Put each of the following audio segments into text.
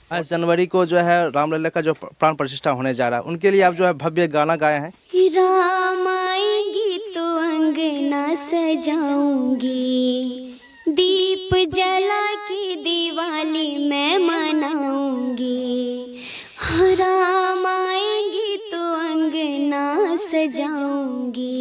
जनवरी को जो है रामलला का जो प्राण प्रतिष्ठा होने जा रहा है, उनके लिए आप जो है भव्य गाना गाए हैं। राम आएंगे तो अंगना सजाऊंगी, दीप जला के दिवाली मैं मनाऊंगी। राम आएंगे तो अंगना सजाऊंगी,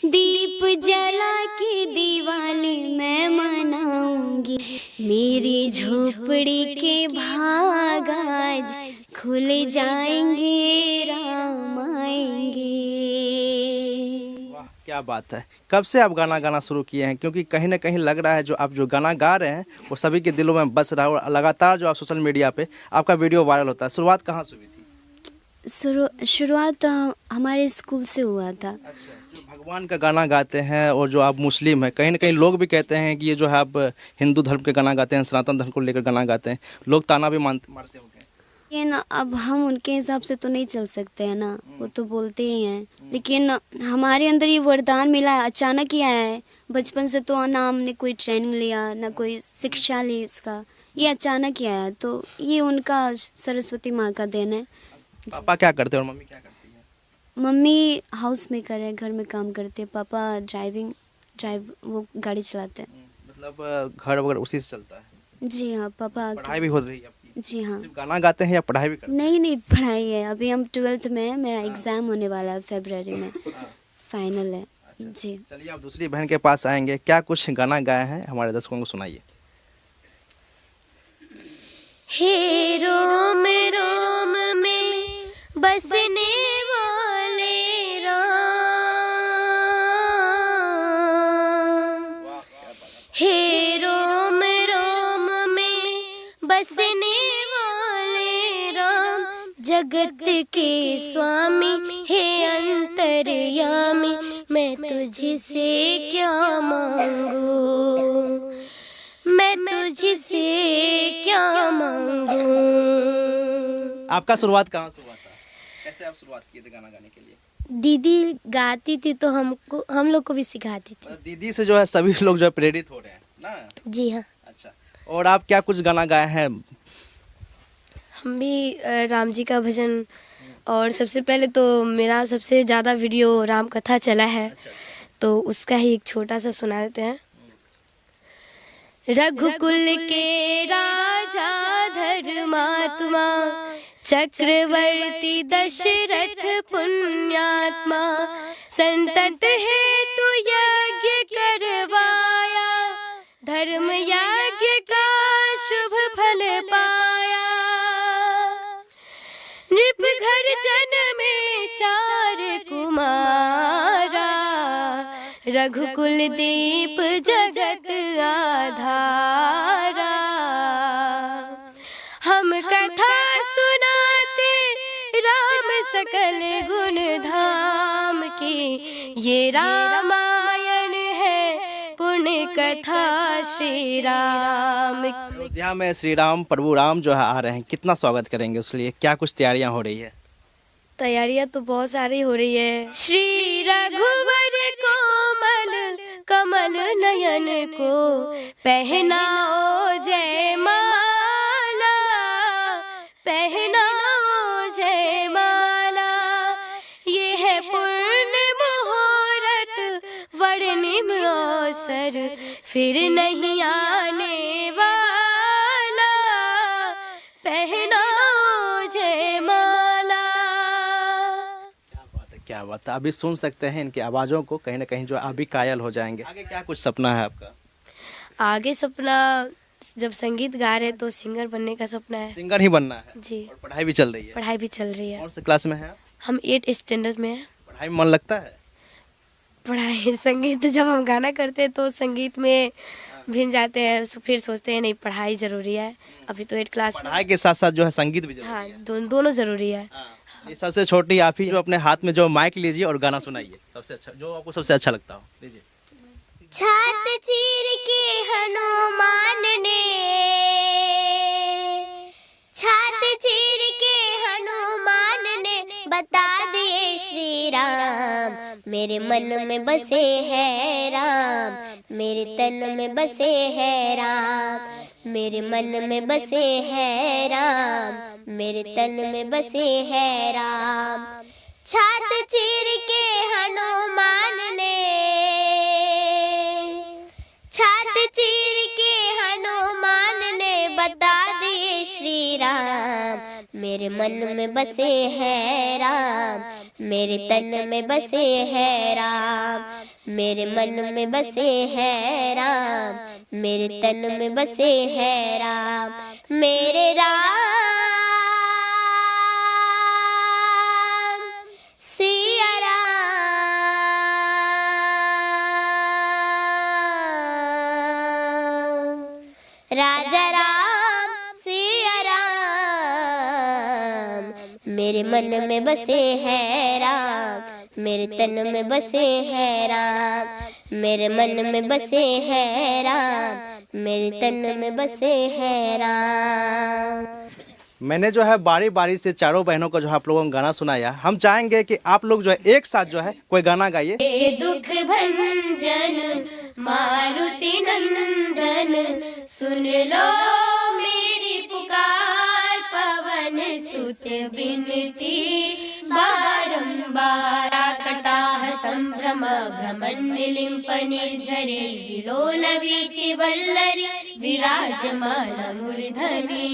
दीप जला के दिवाली मैं मनाऊंगी। मेरी झोपड़ी के भाग आज खुल जाएंगे, राम आएंगे। वाह क्या बात है। कब से आप गाना शुरू किए हैं? क्योंकि कहीं ना कहीं लग रहा है जो आप जो गाना गा रहे हैं वो सभी के दिलों में बस रहा है और लगातार जो आप सोशल मीडिया पे आपका वीडियो वायरल होता है। शुरुआत कहाँ से हुई थी? शुरुआत हमारे स्कूल से हुआ था। अच्छा, जो भगवान का गाना गाते हैं और जो आप मुस्लिम हैं, कहीं ना कहीं लोग भी कहते हैं कि ये जो है आप हिंदू धर्म के गाना गाते हैं, सनातन धर्म को लेकर गाना गाते हैं, लोग ताना भी मारते होंगे। लेकिन अब हम उनके हिसाब से तो नहीं चल सकते हैं ना, वो तो बोलते ही हैं। लेकिन हमारे अंदर ये वरदान मिला है, अचानक ही आया है। बचपन से तो ना हमने कोई ट्रेनिंग लिया, ना कोई शिक्षा ली इसका, ये अचानक ही आया। तो ये उनका सरस्वती माँ का देन है। पापा क्या करते हैं और मम्मी क्या करती है? मम्मी हाउस मेकर है, घर में काम करते हैं। पापा वो गाड़ी चलाते हैं। मतलब घर वगैरह उसी से चलता है? जी हाँ, पापा। पढ़ाई भी हो रही है आपकी? जी हाँ। सिर्फ गाना गाते हैं या पढ़ाई भी करते हैं? नहीं, पढ़ाई है। अभी हम 12th में है, मेरा एग्ज़ाम होने वाला है फरवरी में, फाइनल है। अच्छा, जी। चलिए आप दूसरी बहन के पास आएंगे। क्या कुछ गाना गाए हैं हमारे दर्शकों को सुनाइए। हे रोम रोम में बसने वाले राम, हे रोम रोम में बसने वाले राम, जगत के स्वामी हे अंतर्यामी, मैं तुझसे क्या मांगू, मैं तुझसे क्या मांगू। आपका शुरुआत कहाँ से हुआ था? कैसे आप शुरुआत किए थे गाना गाने के लिए? दीदी गाती थी तो हम लोग को भी सिखाती थी। मतलब दीदी से जो है सभी लोग जो है प्रेरित हो रहे हैं ना? जी हाँ। अच्छा, और आप क्या कुछ गाना गाए हैं? हम भी राम जी का भजन, और सबसे पहले तो मेरा सबसे ज़्यादा वीडियो राम कथा चला है। अच्छा। तो उसका ही एक छोटा सा सुना देते हैं। रघुकुल के राजा धर्मात्मा, चक्रवर्ती दशरथ पुण्यात्मा, संतत हेतु यज्ञ करवाया, धर्म यज्ञ का शुभ फल पाया। नृप घर जन्मे 4 कुमारा, रघुकुल दीप जगत आधारा। हम कथा सुनाते राम सकल गुण धाम की, ये रामायण है पुण्य कथा श्री राम। अयोध्या में श्री राम प्रभु राम जो है आ रहे हैं, कितना स्वागत करेंगे उसके लिए? क्या कुछ तैयारियां हो रही है? तैयारियां तो बहुत सारी हो रही है। श्री रघुवर कोमल कमल नयन को पहनाओ जय माला, पहनाओ जय माला। ये है पूर्ण मुहूर्त वर्णिम अवसर, फिर नहीं आने वाला, पहनाओ जय माला। क्या बात है। अभी सुन सकते हैं इनकी आवाज़ों को, कहीं ना कहीं जो आप भी कायल हो जाएंगे। आगे क्या कुछ सपना है आपका? आगे सपना, जब संगीत गा रहे तो सिंगर बनने का सपना है। सिंगर ही बनना है? जी। और पढ़ाई भी चल रही है? पढ़ाई भी चल रही है। कौन सी क्लास में है? हम 8th स्टैंडर्ड में हैं। पढ़ाई में मन लगता है? पढ़ाई संगीत जब हम गाना करते हैं तो संगीत में भिन जाते हैं, फिर सोचते हैं नहीं पढ़ाई ज़रूरी है। अभी तो 8th क्लास में। पढ़ाई के साथ साथ जो है संगीत भी जरूरी हाँ, है। दोनों ज़रूरी है। ये सबसे छोटी आप ही जो अपने हाथ में जो माइक लीजिए और गाना सुनाइए, सबसे अच्छा जो आपको सबसे अच्छा लगता हो लीजिए। छात चीर के हनुमान ने, छात चीर के हनुमान ने बता दिए श्री राम, मेरे मन में बसे है राम, मेरे तन में बसे है राम, मेरे मन में बसे है राम। मेरे तन में बसे हैं राम। छात चीर के हनुमान ने, छात चीर के हनुमान ने बता दिए श्री राम। मेरे मन में बसे हैं राम, मेरे तन में बसे हैं राम। मेरे मन में बसे हैं राम, मेरे तन में बसे हैं राम। मेरे राम सिया राम, राजा राम सिया राम। मेरे मन में बसे हैं राम, मेरे तन में बसे हैं राम। मेरे मन में बसे हैं राम, मेरे तन में बसे हैं राम। मैंने जो है बारी बारी से चारों बहनों को जो है आप लोगों को गाना सुनाया। हम चाहेंगे कि आप लोग जो है एक साथ जो है कोई गाना गाइए। हे दुख भंजन मारुति नंदन, सुन लो मेरी पुकार। पवन सुत बिनती बारंबार, कटाह संभ्रम भ्रमण लिंपनि झरे। विलोल वीचि वल्लरी विराजमान मूर्धनि।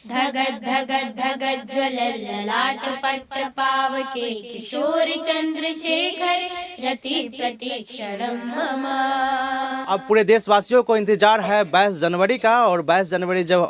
धगत धगत धगत ज्वल ललाट पट्ट पावके। किशोर चंद्रशेखर रति प्रतीक्षणम मम। अब पूरे देशवासियों को इंतजार है 22 जनवरी का, और 22 जनवरी जब